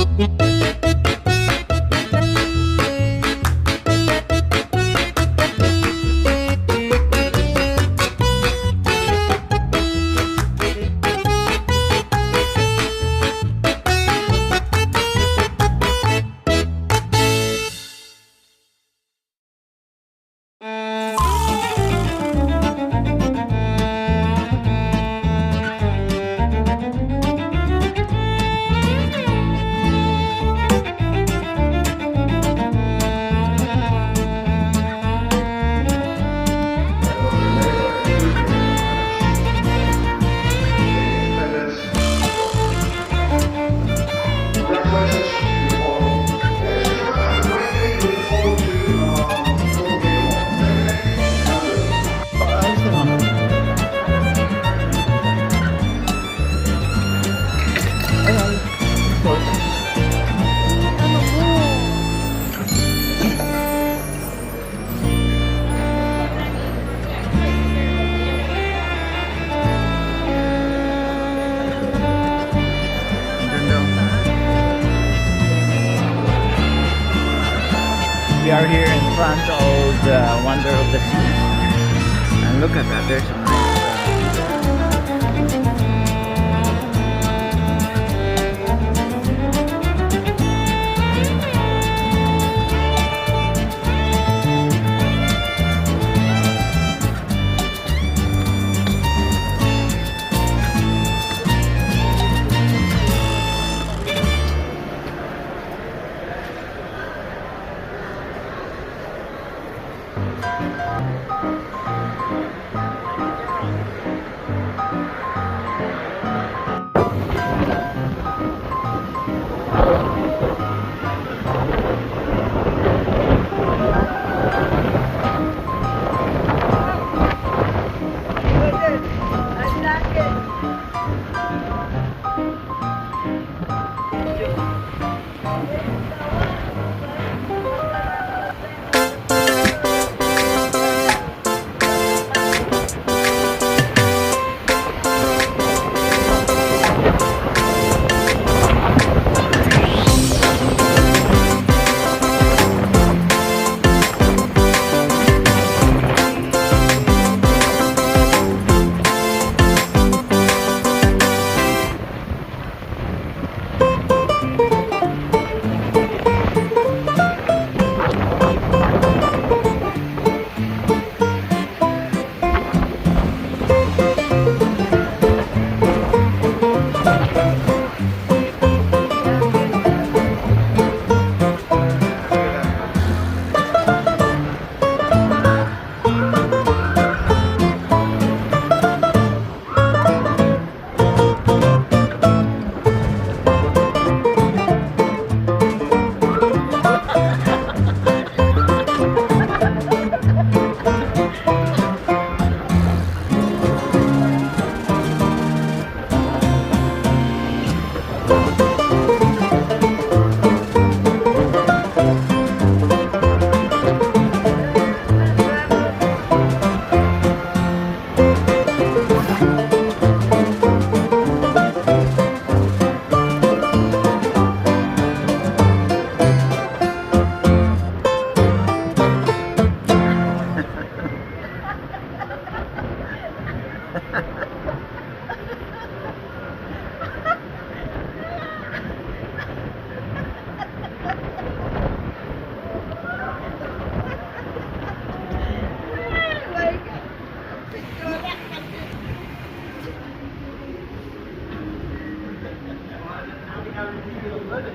We are here in front of the Wonder of the Seas, and look at that, there's a nice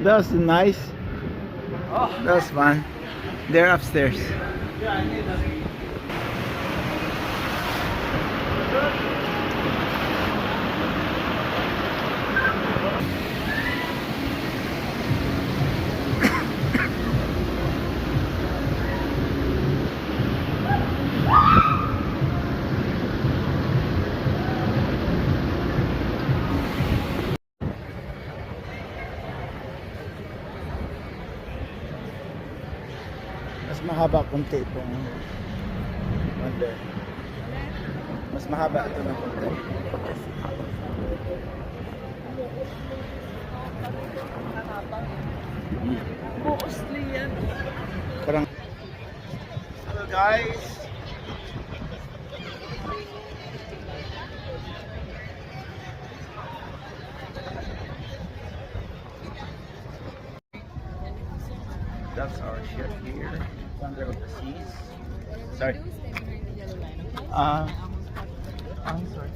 That was nice. That was fun. They're upstairs. Mas mahaba konti itong Wonder. Mas mahaba ito ng konti. Mahaba. Hello guys. That's our ship here, Wonder of the Seas. Sorry. I'm sorry.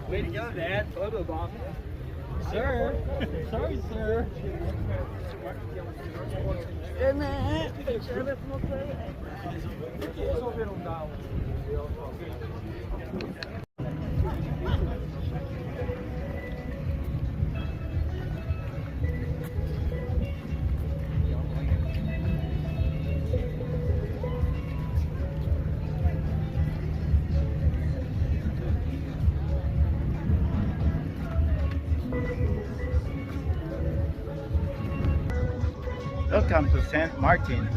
Way to go, Dad. Photo bomb. Sir. Sorry, sir. Welcome to St. Martin.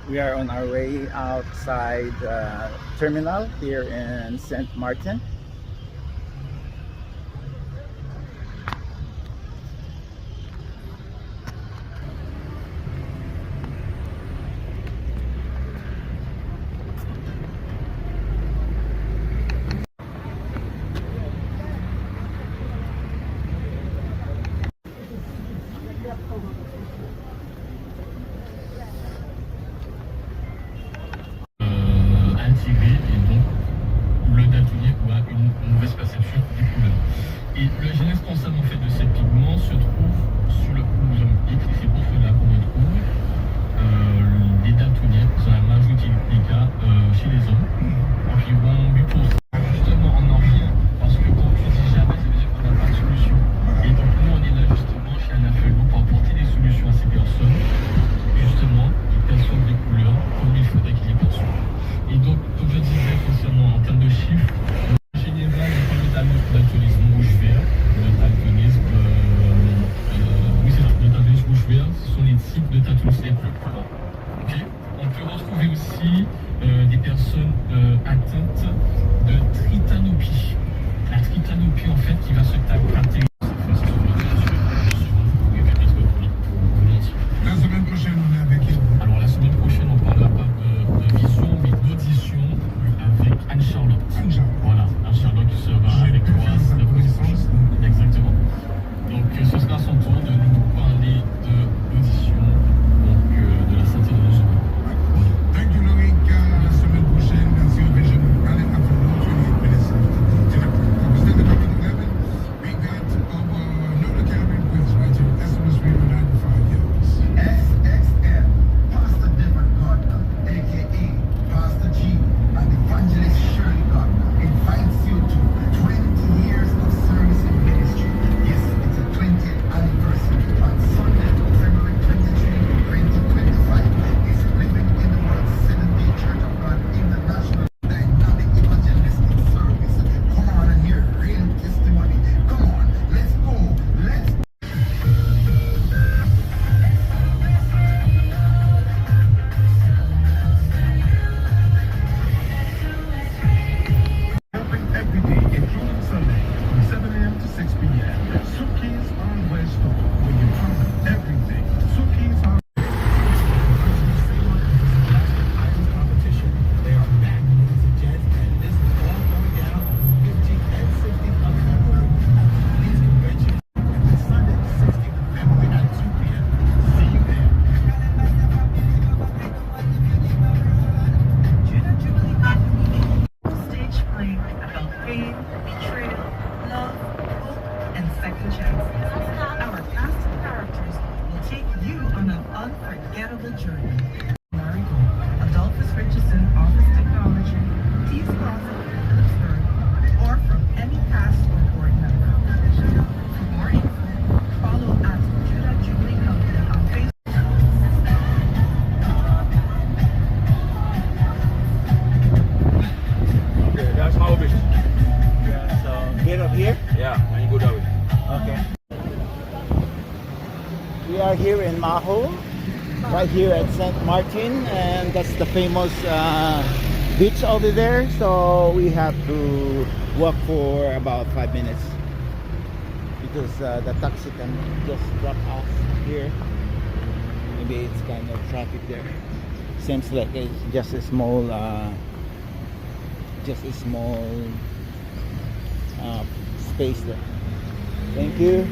We are on our way outside terminal here in St. Martin. Et le gène responsable en fait de ces pigments se trouve sur le rouge olympique, et c'est pour cela qu'on retrouve des daltoniens dans la majorité des cas chez les hommes, environ 8%. Justement, on en revient parce que quand tu dis jamais, ça veut dire qu'on n'a pas de solution. Et donc nous, on est là justement chez Anafelo pour apporter des solutions à ces personnes, justement, qui perçoivent des couleurs comme il faudrait qu'ils les perçoivent. Et donc, comme je disais concernant en termes de chiffres, en général, il y a le daltonisme rouge-vert, le daltonisme, oui c'est ça, le daltonisme rouge-vert, ce sont les types de daltonisme les plus courants. Okay. On peut retrouver aussi des personnes atteintes de tritanopie. La tritanopie en fait qui va se caractériser. La semaine prochaine, on est avec elle. Alors la semaine prochaine, on parlera pas de vision, mais d'audition avec Anne-Charlotte. Voilà, Anne-Charlotte qui sera avec toi la semaine prochaine. Exactement. Donc ce sera son tour de nous parler de l'audition, donc de la santé de nos oreilles. Voilà. Thank you, Loïc. La semaine prochaine, merci au Vision. Allez, à vous, 28 minutes. We got are here in Maho, right here at St. Martin, and that's the famous beach over there. So we have to walk for about 5 minutes because the taxi can just drop off here. Maybe it's kind of traffic there. Seems like it's just a small space there. Thank you.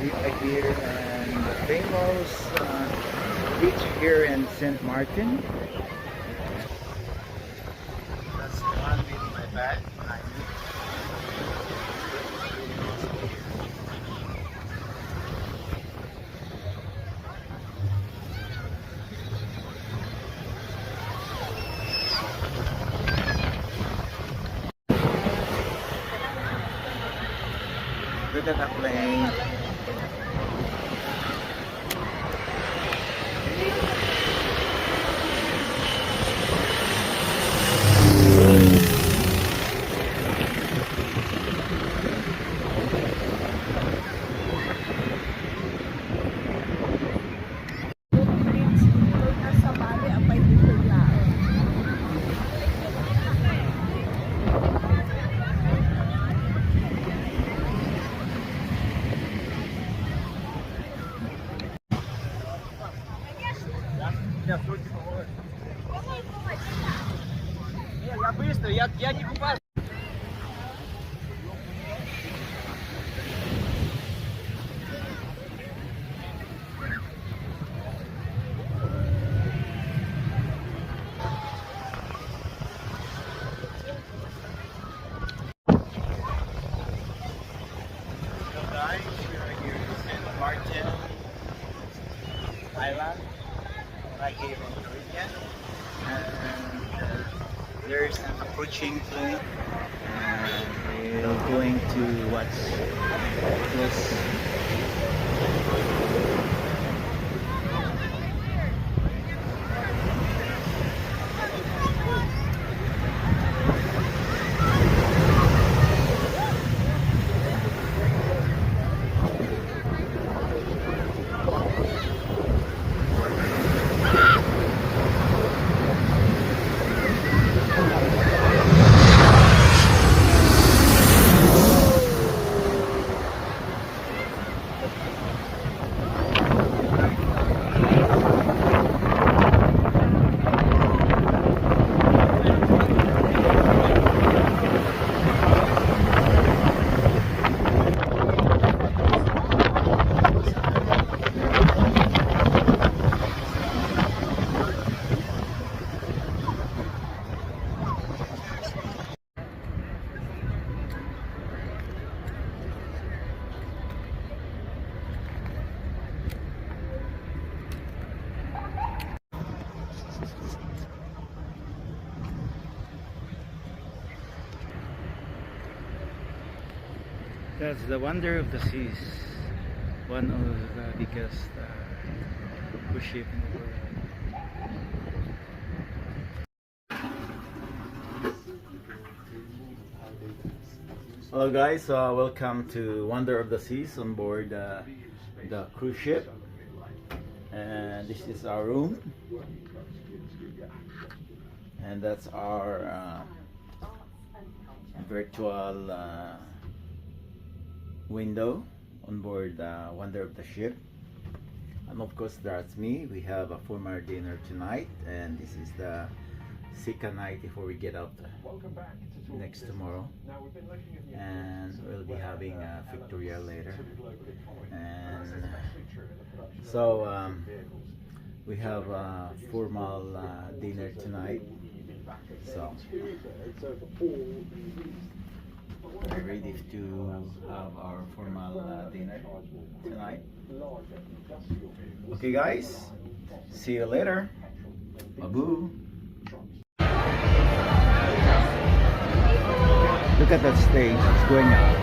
We are here in the famous beach here in St. Martin. That's the one with my bag behind me. Look at that plane. Я быстро, я не купаюсь. Martin Island, right here in Caribbean, and there's an approaching plane, and we're going to watch close. That's the Wonder of the Seas, one of the biggest cruise ship in the world. Hello guys, welcome to Wonder of the Seas on board the cruise ship, and this is our room, and that's our virtual window on board Wonder of the Ship. And of course that's me. We have a formal dinner tonight, and this is the second night before we get out next tomorrow, and we'll be having Victoria later. And so we have a formal dinner tonight, so we're ready to have our formal dinner tonight. Okay guys, see you later. Babu. Look at that stage, it's going up.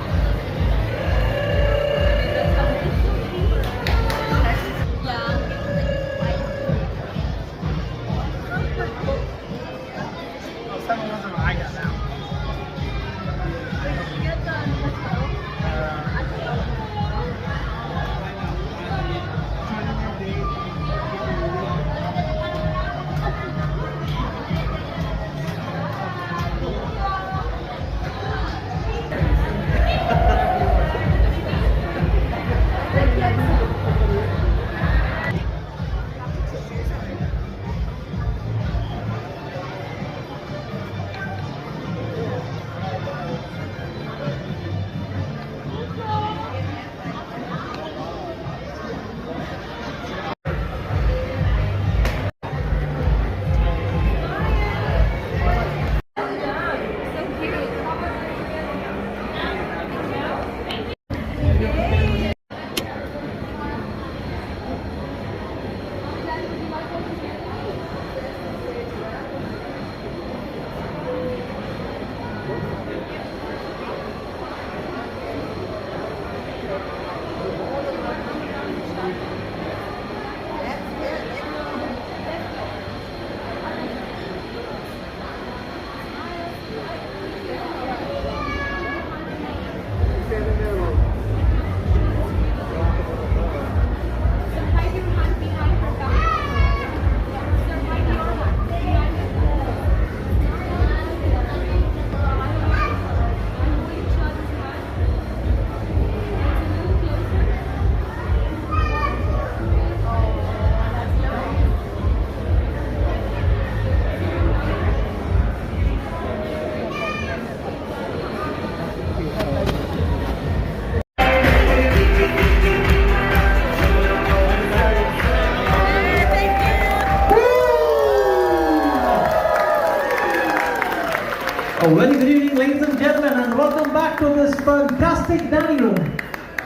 A very good evening, ladies and gentlemen, and welcome back to this fantastic dining room.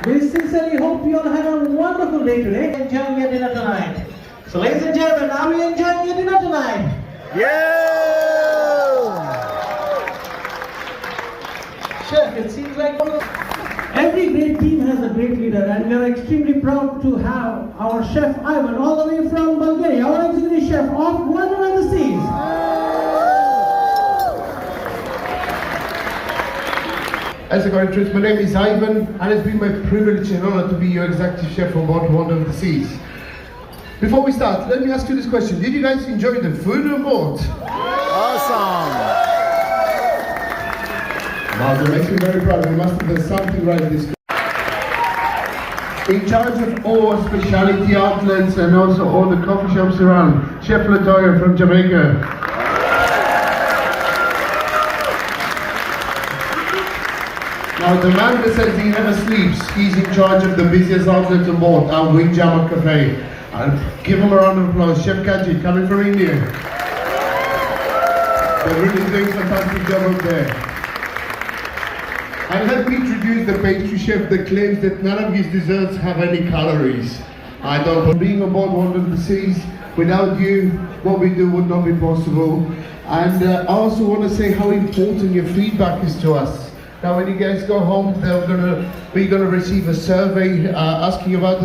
We sincerely hope you all had a wonderful day today, enjoying your dinner tonight. So ladies and gentlemen, are we enjoying your dinner tonight? Yeah! Chef, it seems like every great team has a great leader, and we are extremely proud to have our chef Ivan all the way from Bulgaria, our executive chef of Wonder of the Seas. As a country, my name is Ivan, and it's been my privilege and honor to be your executive chef on board Wonder of the Seas. Before we start, let me ask you this question. Did you guys enjoy the food on board? Awesome! Wow, that makes me very proud. We must have done something right this time. In charge of all specialty outlets and also all the coffee shops around, Chef Latoya from Jamaica. Now the man that says he never sleeps, he's in charge of the busiest outlet on board, our Windjammer Cafe. I'll give him a round of applause. Chef Kaji, coming from India. They're really doing a fantastic job up there. And let me introduce the pastry chef that claims that none of his desserts have any calories. I don't. Being on board Wonder of the Seas, without you, what we do would not be possible. And I also want to say how important your feedback is to us. Now when you guys go home, we're gonna receive a survey asking about